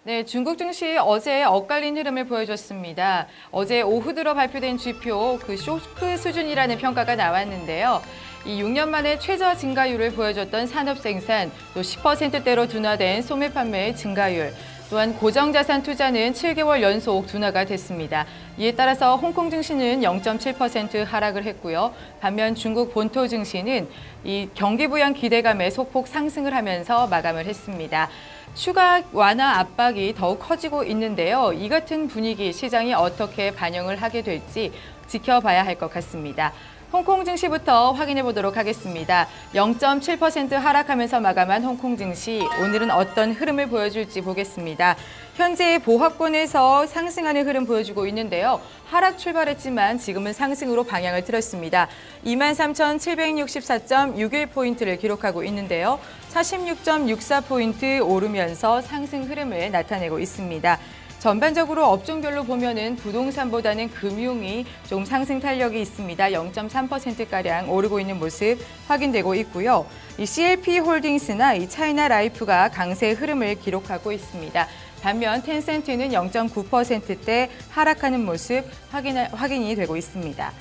네, 중국 증시 어제 엇갈린 흐름을 보여줬습니다. 어제 오후 들어 발표된 지표, 쇼크 수준이라는 평가가 나왔는데요. 이 6년 만에 최저 증가율을 보여줬던 산업 생산, 또 10%대로 둔화된 소매 판매의 증가율, 또한 고정자산 투자는 7개월 연속 둔화가 됐습니다. 이에 따라서 홍콩 증시는 0.7% 하락을 했고요. 반면 중국 본토 증시는 이 경기 부양 기대감에 소폭 상승을 하면서 마감을 했습니다. 추가 완화 압박이 더욱 커지고 있는데요. 이 같은 분위기 시장이 어떻게 반영을 하게 될지 지켜봐야 할 것 같습니다. 홍콩 증시부터 확인해 보도록 하겠습니다. 0.7% 하락하면서 마감한 홍콩 증시, 오늘은 어떤 흐름을 보여줄지 보겠습니다. 현재 보합권에서 상승하는 흐름 보여주고 있는데요. 하락 출발했지만 지금은 상승으로 방향을 틀었습니다. 23,764.61포인트를 기록하고 있는데요. 46.64포인트 오르면서 상승 흐름을 나타내고 있습니다. 전반적으로 업종별로 보면은 부동산보다는 금융이 좀 상승 탄력이 있습니다. 0.3%가량 오르고 있는 모습 확인되고 있고요. 이 CLP 홀딩스나 이 차이나 라이프가 강세 흐름을 기록하고 있습니다. 반면 텐센트는 0.9%대 하락하는 모습 확인이 되고 있습니다.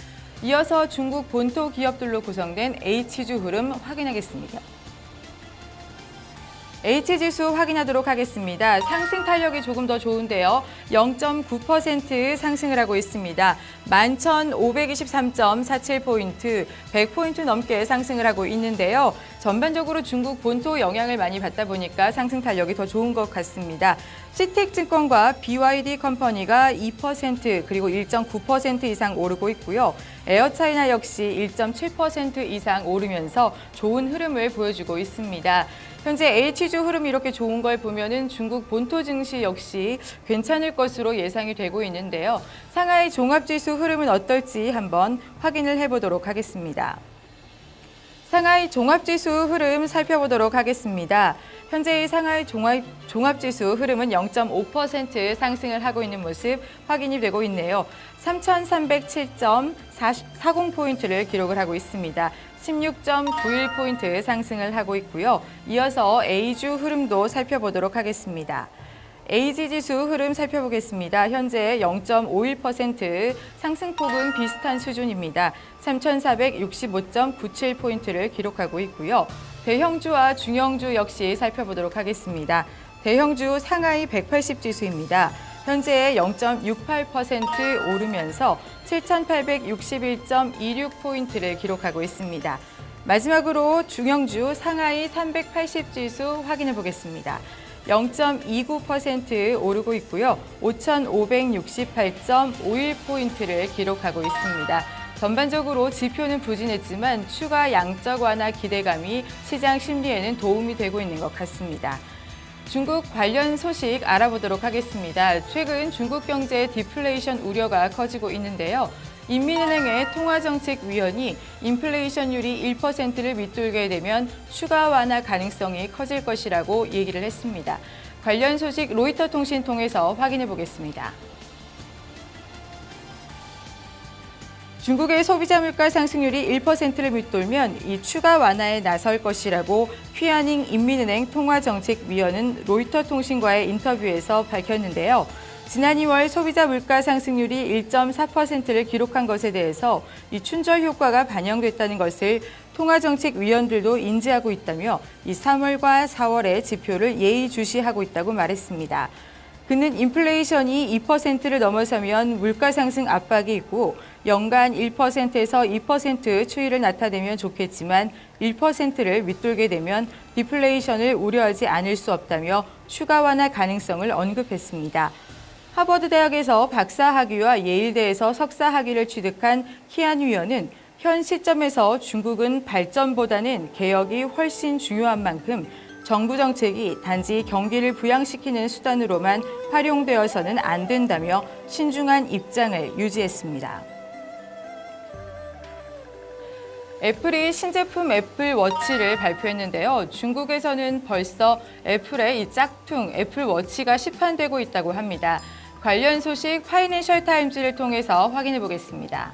이어서 중국 본토 기업들로 구성된 H주 흐름 확인하겠습니다. H지수 확인하도록 하겠습니다. 상승 탄력이 조금 더 좋은데요. 0.9% 상승을 하고 있습니다. 11,523.47포인트, 100포인트 넘게 상승을 하고 있는데요. 전반적으로 중국 본토 영향을 많이 받다 보니까 상승 탄력이 더 좋은 것 같습니다. 시택증권과 BYD 컴퍼니가 2% 그리고 1.9% 이상 오르고 있고요. 에어차이나 역시 1.7% 이상 오르면서 좋은 흐름을 보여주고 있습니다. 현재 H주 흐름이 이렇게 좋은 걸 보면은 중국 본토 증시 역시 괜찮을 것으로 예상이 되고 있는데요. 상하이 종합지수 흐름은 어떨지 한번 확인을 해보도록 하겠습니다. 상하이 종합지수 흐름 살펴보도록 하겠습니다. 현재의 상하이 종합지수 흐름은 0.5% 상승을 하고 있는 모습 확인이 되고 있네요. 3,307.40포인트를 기록을 하고 있습니다. 16.91포인트 상승을 하고 있고요. 이어서 A주 흐름도 살펴보도록 하겠습니다. AG지수 흐름 살펴보겠습니다. 현재 0.51% 상승폭은 비슷한 수준입니다. 3,465.97포인트를 기록하고 있고요. 대형주와 중형주 역시 살펴보도록 하겠습니다. 대형주 상하이 180지수입니다. 현재 0.68% 오르면서 7,861.26포인트를 기록하고 있습니다. 마지막으로 중형주 상하이 380지수 확인해 보겠습니다. 0.29% 오르고 있고요. 5,568.51포인트를 기록하고 있습니다. 전반적으로 지표는 부진했지만 추가 양적 완화 기대감이 시장 심리에는 도움이 되고 있는 것 같습니다. 중국 관련 소식 알아보도록 하겠습니다. 최근 중국 경제 디플레이션 우려가 커지고 있는데요. 인민은행의 통화정책위원이 인플레이션율이 1%를 밑돌게 되면 추가 완화 가능성이 커질 것이라고 얘기를 했습니다. 관련 소식 로이터 통신 통해서 확인해 보겠습니다. 중국의 소비자 물가 상승률이 1%를 밑돌면 이 추가 완화에 나설 것이라고 휘안잉 인민은행 통화정책위원은 로이터 통신과의 인터뷰에서 밝혔는데요. 지난 2월 소비자 물가 상승률이 1.4%를 기록한 것에 대해서 이 춘절 효과가 반영됐다는 것을 통화정책위원들도 인지하고 있다며 이 3월과 4월의 지표를 예의주시하고 있다고 말했습니다. 그는 인플레이션이 2%를 넘어서면 물가 상승 압박이 있고 연간 1%에서 2% 추이를 나타내면 좋겠지만 1%를 밑돌게 되면 디플레이션을 우려하지 않을 수 없다며 추가 완화 가능성을 언급했습니다. 하버드 대학에서 박사학위와 예일대에서 석사학위를 취득한 키안 위원은 현 시점에서 중국은 발전보다는 개혁이 훨씬 중요한 만큼 정부 정책이 단지 경기를 부양시키는 수단으로만 활용되어서는 안 된다며 신중한 입장을 유지했습니다. 애플이 신제품 애플워치를 발표했는데요. 중국에서는 벌써 애플의 이 짝퉁 애플워치가 시판되고 있다고 합니다. 관련 소식 파이낸셜 타임즈를 통해서 확인해 보겠습니다.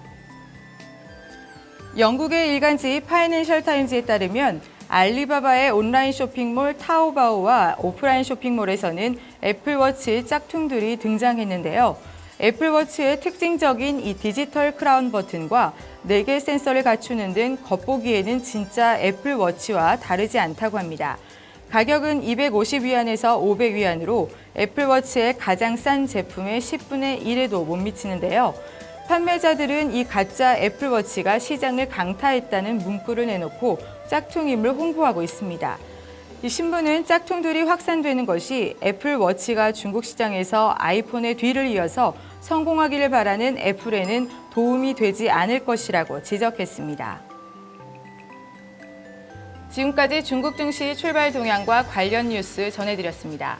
영국의 일간지 파이낸셜 타임즈에 따르면 알리바바의 온라인 쇼핑몰 타오바오와 오프라인 쇼핑몰에서는 애플워치 짝퉁들이 등장했는데요. 애플워치의 특징적인 이 디지털 크라운 버튼과 4개 센서를 갖추는 등 겉보기에는 진짜 애플워치와 다르지 않다고 합니다. 가격은 250위안에서 500위안으로 애플워치의 가장 싼 제품의 10분의 1에도 못 미치는데요. 판매자들은 이 가짜 애플워치가 시장을 강타했다는 문구를 내놓고 짝퉁임을 홍보하고 있습니다. 이 신문은 짝퉁들이 확산되는 것이 애플워치가 중국 시장에서 아이폰의 뒤를 이어서 성공하기를 바라는 애플에는 도움이 되지 않을 것이라고 지적했습니다. 지금까지 중국 증시 출발 동향과 관련 뉴스 전해드렸습니다.